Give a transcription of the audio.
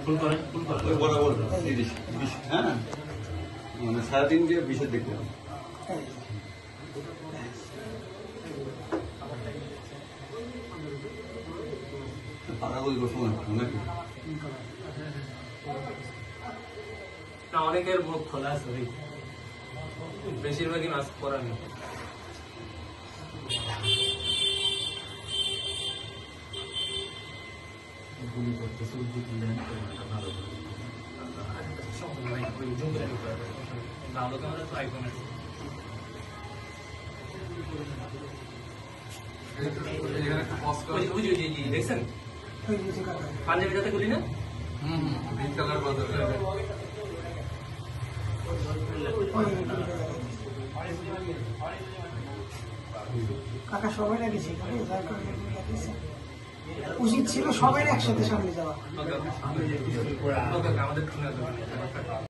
ওই বরাবর 30 হ্যাঁ, মানে 3.5 দিয়ে 20 দেখলাম। পাড়াগুলি সময় নাকি না, অনেকের মুখ খোলা আছে, বেশিরভাগই মাস্ক পরা নেই। গুলি করতেছে ভালো ক্যামেরা তো আইফোনের দেখছেন পাঞ্জাবি যাতে গুলি না কাকা সবাই লাগেছে, উচিত ছিল সবাই একসাথে সামনে যাওয়া। আমাদের